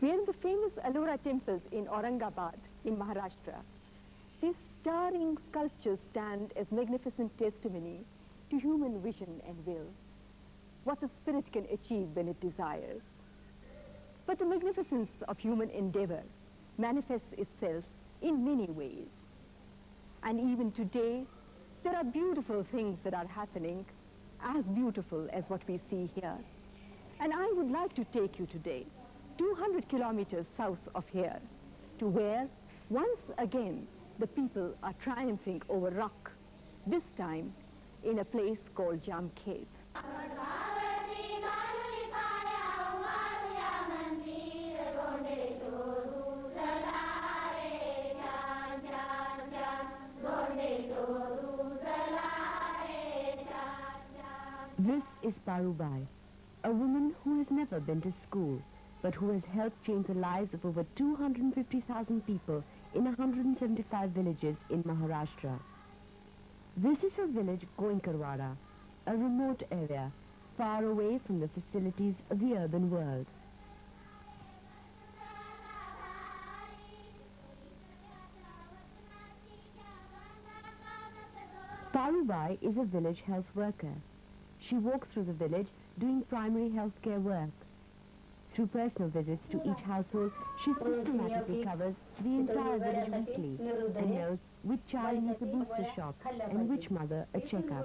We are in the famous Ellora temples in Aurangabad, in Maharashtra. These towering sculptures stand as magnificent testimony to human vision and will, what the spirit can achieve when it desires. But the magnificence of human endeavor manifests itself in many ways. And even today, there are beautiful things that are happening, as beautiful as what we see here. And I would like to take you today 200 kilometers south of here, to where, once again, the people are triumphing over rock, this time in a place called Jamkhed. This is Parubai, a woman who has never been to school, but who has helped change the lives of over 250,000 people in 175 villages in Maharashtra. This is her village, Goinkarwada, a remote area, far away from the facilities of the urban world. Parubai is a village health worker. She walks through the village doing primary health care work. Through personal visits to each household, she systematically covers the entire village weekly and knows which child needs a booster shot and which mother a checkup.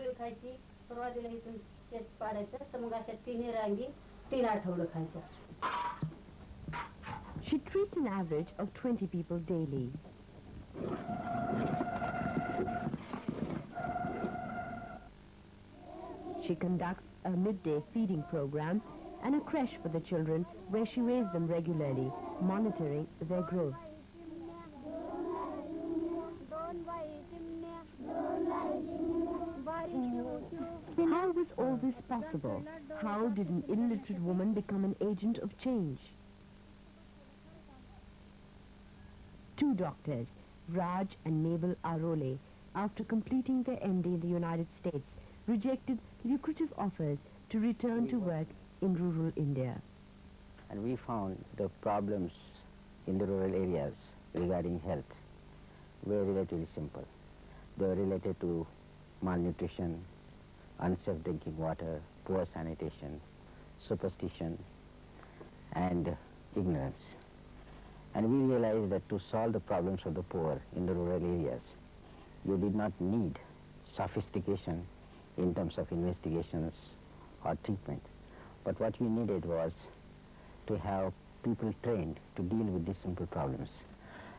She treats an average of 20 people daily. She conducts a midday feeding program and a creche for the children where she weighs them regularly, monitoring their growth. How was all this possible? How did an illiterate woman become an agent of change? Two doctors, Raj and Mabel Arole, after completing their MD in the United States, rejected lucrative offers to return to work in rural India. And we found the problems in the rural areas regarding health were relatively simple. They were related to malnutrition, unsafe drinking water, poor sanitation, superstition, and ignorance. And we realized that to solve the problems of the poor in the rural areas, you did not need sophistication in terms of investigations or treatment. But what we needed was to have people trained to deal with these simple problems.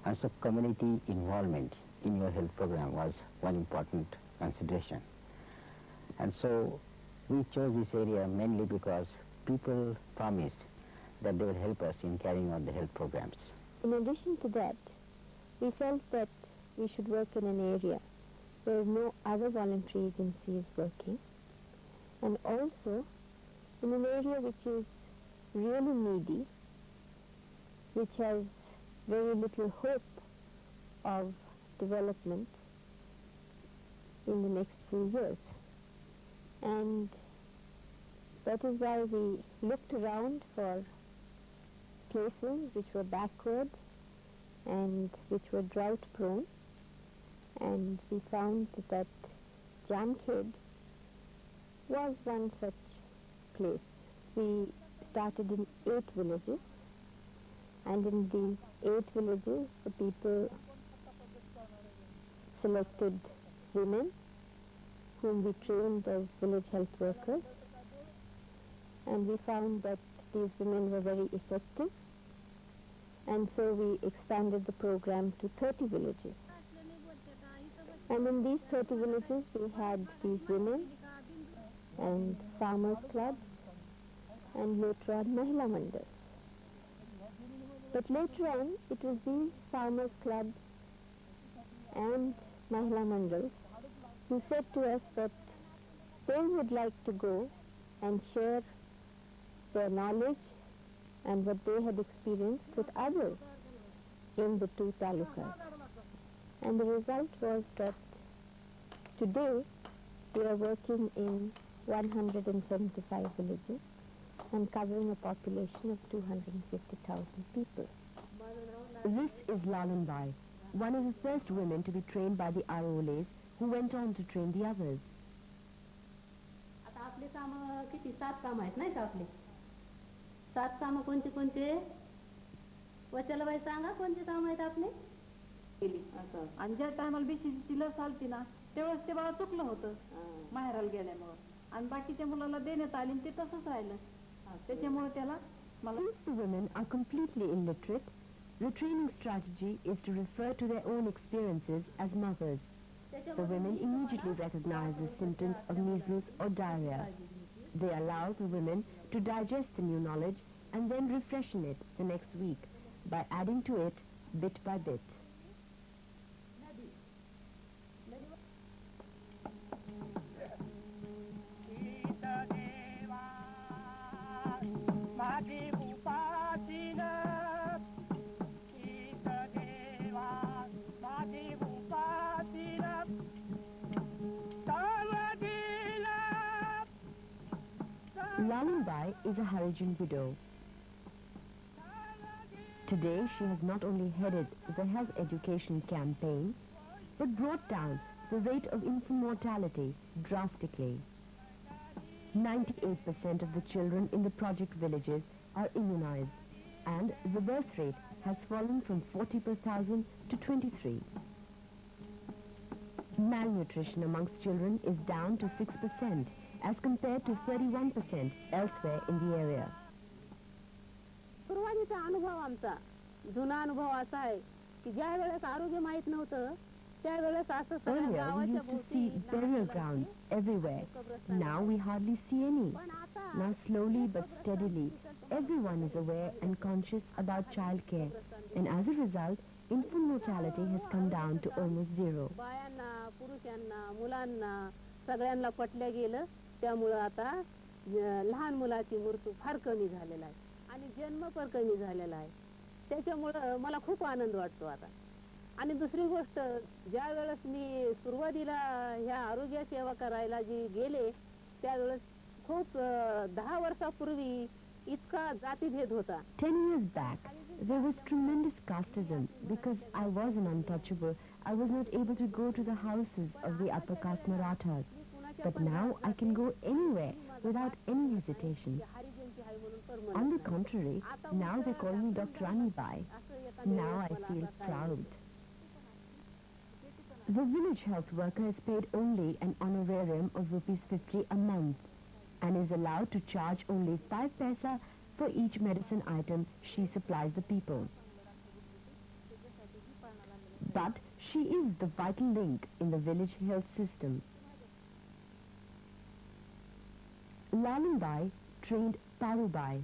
And so community involvement in your health program was one important consideration. And so we chose this area mainly because people promised that they will help us in carrying out the health programs. In addition to that, we felt that we should work in an area where no other voluntary agency is working, and also in an area which is really needy, which has very little hope of development in the next few years. And that is why we looked around for places which were backward and which were drought prone, and we found that Jamkhed was one such place. We started in 8 villages, and in these 8 villages the people selected women whom we trained as village health workers, and we found that these women were very effective, and so we expanded the program to 30 villages. And in these 30 villages we had these women and farmers clubs and later on Mahila Mandals. But later on it was these farmers clubs and Mahila Mandals who said to us that they would like to go and share their knowledge and what they had experienced with others in the 2 talukas. And the result was that today we are working in 175 villages, and covering a population of 250,000 people. This is Lalanbai, one of the first women to be trained by the Aroles, who went on to train the others. आता आपले काम किती 7 काम आहेत नाही का आपले 7 काम कोणते कोणते वचलबाई सांगा कोणते काम आहेत आपले असं आणि ज्या टायमाला बीसीची लस आलती ना तेव्हाच ते बाळा चुकलं होतं माहेराला गेल्यामुळं आणि बाकीच्या मुलाला देण्यात आली ते तसंच राहिलं त्याच्यामुळे त्याला मला Since the women are completely illiterate, the training strategy is to refer to their own experiences as mothers. The women immediately recognize the symptoms of measles or diarrhea. They allow the women to digest the new knowledge and then refreshen it the next week by adding to it bit by bit. Lalanbai is a Harijan widow. Today she has not only headed the health education campaign, but brought down the rate of infant mortality drastically. 98% of the children in the project villages are immunized, and the birth rate has fallen from 40 per thousand to 23. Malnutrition amongst children is down to 6% as compared to 31% elsewhere in the area. सुरुवातीचा अनुभव आमचा जुना अनुभव असा आहे की ज्या वेळेस आरोग्य माहित नव्हतं त्यावेळेस असं सगळ्या Earlier we गावाच्या used to भोवती see burial grounds everywhere. Now we hardly see any. Now slowly but steadily everyone is aware and conscious about childcare, and as a result infant mortality has come down to almost zero. बायांना पुरुषांना मुलांना सगळ्यांना पटल्या गेलं त्यामुळे आता लहान मुलाची मृत्यू फार कमी झालेला आहे आणि जन्म पण कमी झालेला आहे त्याच्यामुळे मला खूप आनंद वाटतो आता आणि दुसरी गोष्ट ज्या वेळेस मी सुरुवातीला ह्या आरोग्य सेवा करायला जी गेले त्यावेळेस खूप 10 वर्षापूर्वी इतका जातीभेद होता 10 years back there was tremendous casteism because I was an untouchable. I was not able to go to the houses of the upper caste Marathas. But now I can go anywhere without any hesitation. On the contrary, now they call me Dr. Anibai. Now I feel proud. The village health worker is paid only an honorarium of ₹50 a month and is allowed to charge only 5 paisa for each medicine item she supplies the people. But she is the vital link in the village health system. Lalanbai trained Parubai.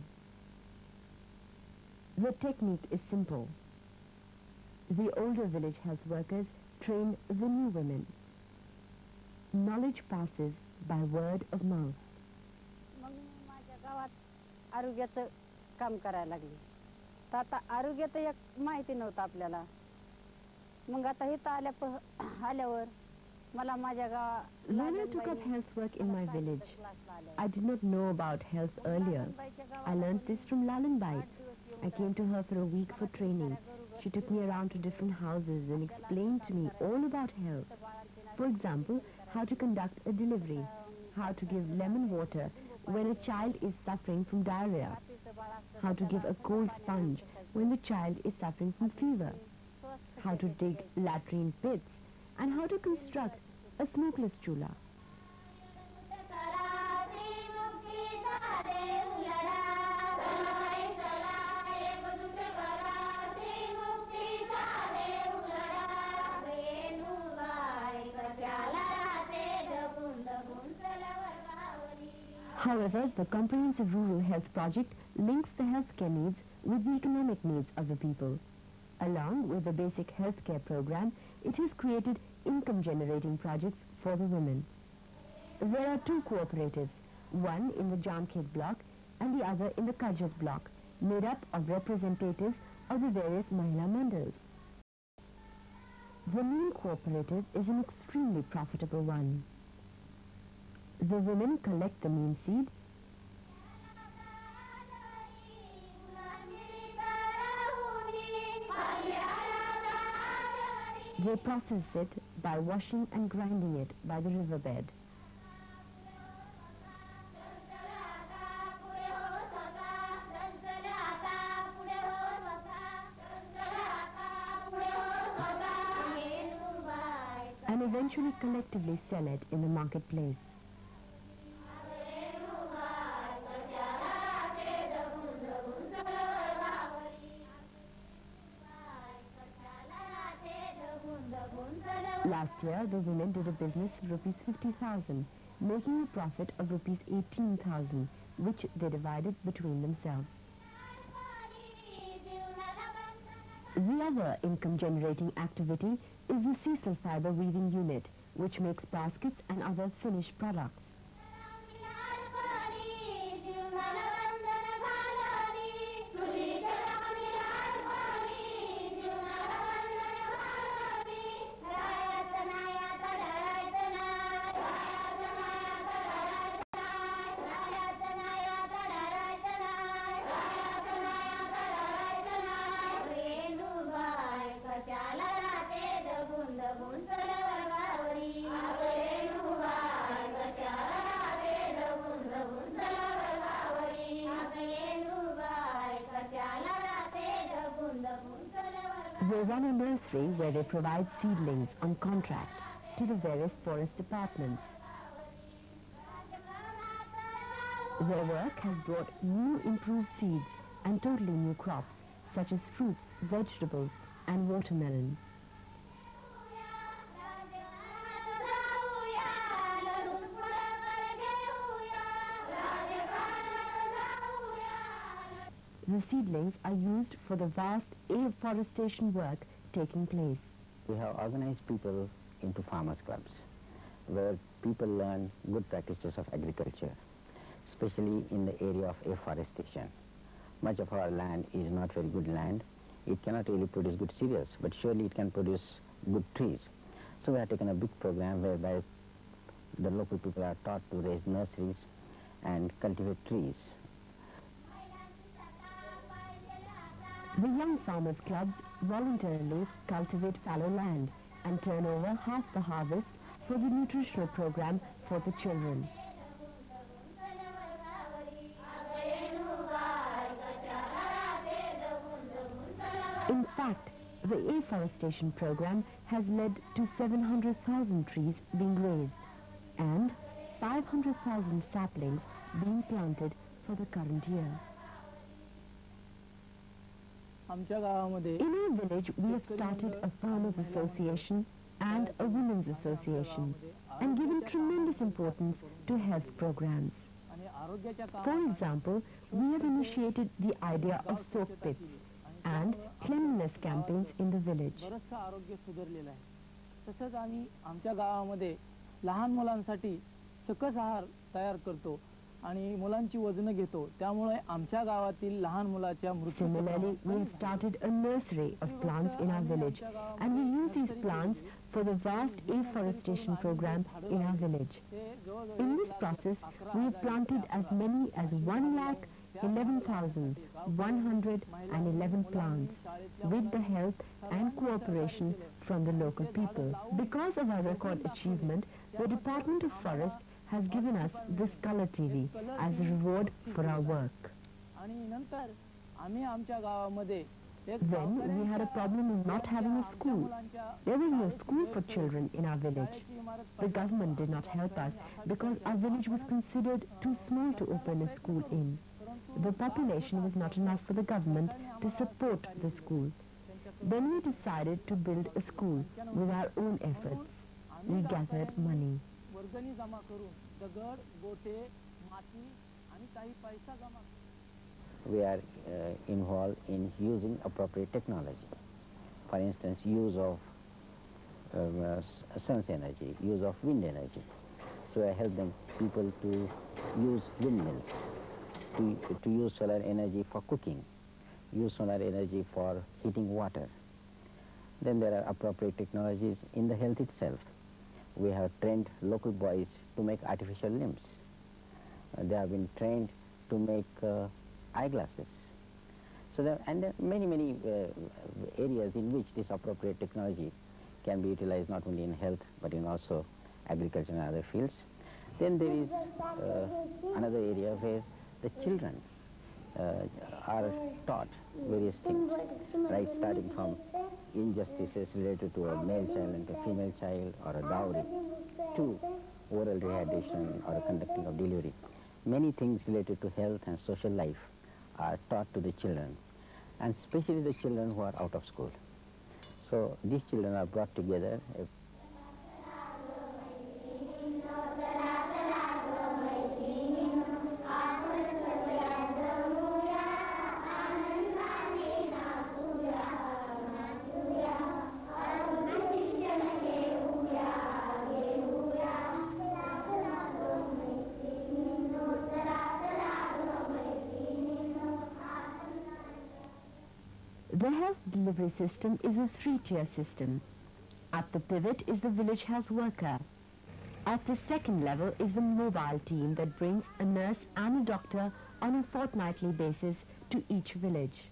The technique is simple. The older village health workers train the new women. Knowledge passes by word of mouth. मग मी माझ्या गावात आरोग्याचं काम करायला लागले तर आता आरोग्याचं एक माहिती नव्हतं आपल्याला मग आता इथं आल्यावर मला माझ्या When I took up health work in my village, I did not know about health earlier. I learned this from Lalanbai. I came to her for a week for training. She took me around to different houses and explained to me all about health. For example, how to conduct a delivery, how to give lemon water when a child is suffering from diarrhea, how to give a cold sponge when the child is suffering from fever, how to dig latrine pits, and how to construct a smokeless chula. However, the Comprehensive Rural Health Project links the healthcare needs with the economic needs of the people. Along with the basic healthcare program, it has created income-generating projects for the women. There are 2 cooperatives, one in the Jamkhet block and the other in the Kajat block, made up of representatives of the various Mahila Mandals. The neem cooperative is an extremely profitable one. The women collect the neem seed They process it by washing and grinding it by the riverbed. And eventually collectively sell it in the marketplace. Last year, the women did a business of rupees 50,000, making a profit of rupees 18,000, which they divided between themselves. The other income-generating activity is the Cecil Fiber Weaving Unit, which makes baskets and other finished products. They run a nursery where they provide seedlings on contract to the various forest departments. Their work has brought new improved seeds and totally new crops, such as fruits, vegetables, and watermelon. The seedlings are used for the vast afforestation work taking place. We have organized people into farmers' clubs, where people learn good practices of agriculture, especially in the area of afforestation. Much of our land is not very good land. It cannot really produce good cereals, but surely it can produce good trees. So we have taken a big program whereby the local people are taught to raise nurseries and cultivate trees. The Young Farmers Clubs voluntarily cultivate fallow land and turn over half the harvest for the nutritional program for the children. In fact, the afforestation program has led to 700,000 trees being raised and 500,000 saplings being planted for the current year. In our village, we have started a farmers association and a women's association and given tremendous importance to health programs. For example, we have initiated the idea of soak pits and cleanliness campaigns in the village. तसंच आम्ही आमच्या गावामध्ये लहान मुलांसाठी सकस आहार तयार करतो आणि मुलांची वजन घेतो त्यामुळे आमच्या गावातील लहान मुलाच्या मृत्यू. Similarly, we have started a nursery of plants in our village and we use these plants for the vast afforestation program in our village. In this process, we have planted as many as 1,11,111 plants with the help and cooperation from the local people. Because of our record achievement, the Department of Forest has given us this color TV as a reward for our work. Then we had a problem of not having a school. There was no school for children in our village. The government did not help us because our village was considered too small to open a school in. The population was not enough for the government to support the school. Then we decided to build a school with our own efforts. We gathered money. We are involved in using appropriate technology. For instance, use of sun's energy, use of wind energy. So I help them people to use windmills, to use solar energy for cooking, use solar energy for heating water. Then there are appropriate technologies in the health itself. We have trained local boys to make artificial limbs. They have been trained to make eyeglasses. So there are many areas in which this appropriate technology can be utilized not only in health but in also agriculture and other fields. Then there is another area where the children are taught various things, right, starting from injustices related to a male child and a female child, or a dowry, to oral rehydration or a conducting of delivery. Many things related to health and social life are taught to the children, and especially the children who are out of school. So these children are brought together. The health delivery system is a three-tier system. At the pivot is the village health worker. At the second level is the mobile team that brings a nurse and a doctor on a fortnightly basis to each village.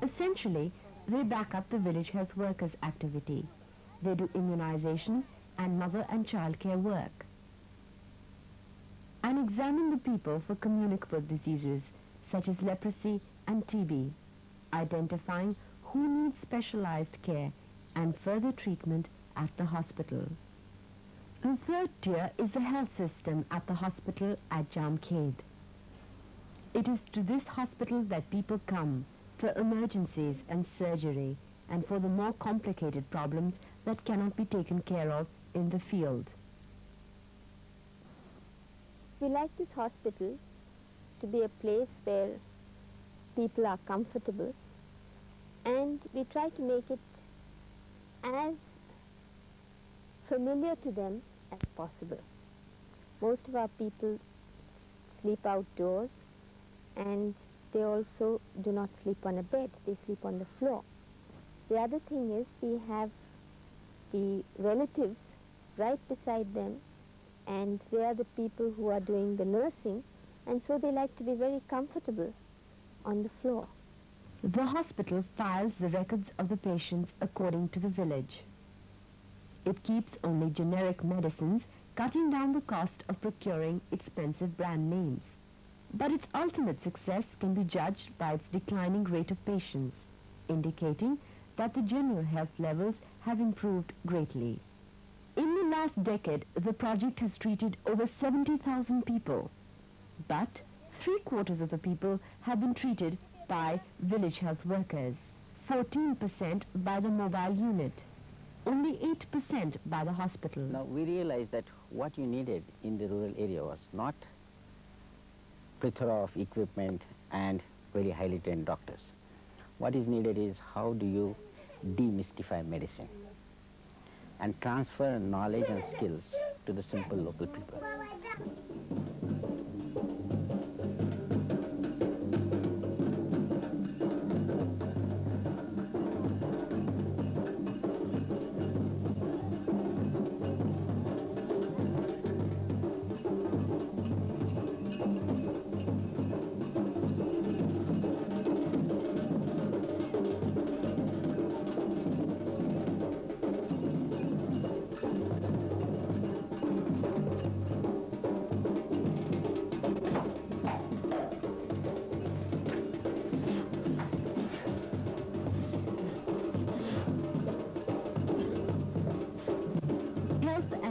Essentially, they back up the village health workers' activity. They do immunization and mother and child care work, and examine the people for communicable diseases such as leprosy and TB, identifying who needs specialized care and further treatment at the hospital. The third tier is the health system at the hospital at Jamkhed. It is to this hospital that people come for emergencies and surgery, and for the more complicated problems that cannot be taken care of in the field. We like this hospital to be a place where people are comfortable, and we try to make it as familiar to them as possible. Most of our people sleep outdoors, and they also do not sleep on a bed, they sleep on the floor. The other thing is we have the relatives right beside them, and they are the people who are doing the nursing, and so they like to be very comfortable on the floor. The hospital files the records of the patients according to the village. It keeps only generic medicines, cutting down the cost of procuring expensive brand names. But its ultimate success can be judged by its declining rate of patients, indicating that the general health levels have improved greatly. In the last decade, the project has treated over 70,000 people, but 3/4 of the people have been treated by village health workers, 14% by the mobile unit, only 8% by the hospital. Now we realized that what you needed in the rural area was not plethora of equipment and very highly trained doctors. What is needed is how do you demystify medicine and transfer knowledge and skills to the simple local people.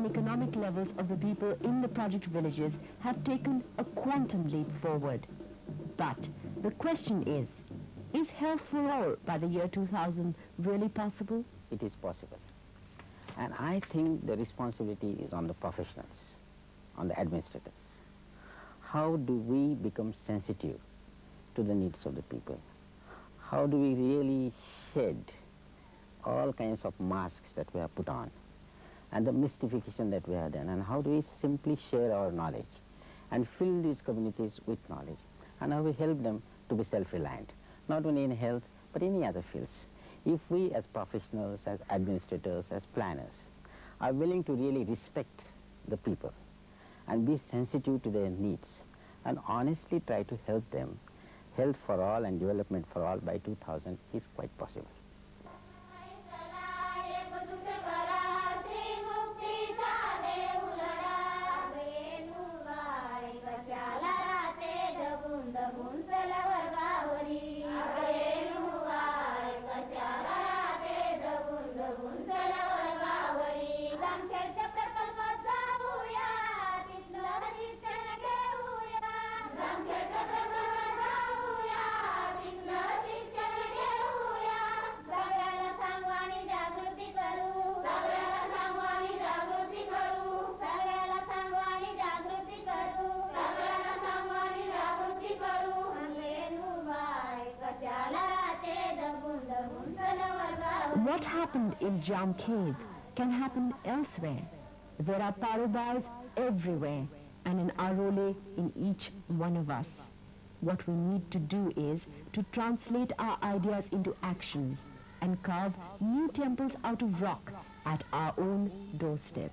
Economic levels of the people in the project villages have taken a quantum leap forward. But the question is health for all by the year 2000 really possible? It is possible. And I think the responsibility is on the professionals, on the administrators. How do we become sensitive to the needs of the people? How do we really shed all kinds of masks that we have put on, and the mystification that we have done, and how do we simply share our knowledge and fill these communities with knowledge, and how we help them to be self-reliant, not only in health, but in any other fields. If we as professionals, as administrators, as planners, are willing to really respect the people and be sensitive to their needs and honestly try to help them, health for all and development for all by 2000 is quite possible. what happened in Jamkhed can happen elsewhere. There are Parubais everywhere, and an Arole in each one of us. What we need to do is to translate our ideas into action and carve new temples out of rock at our own doorstep.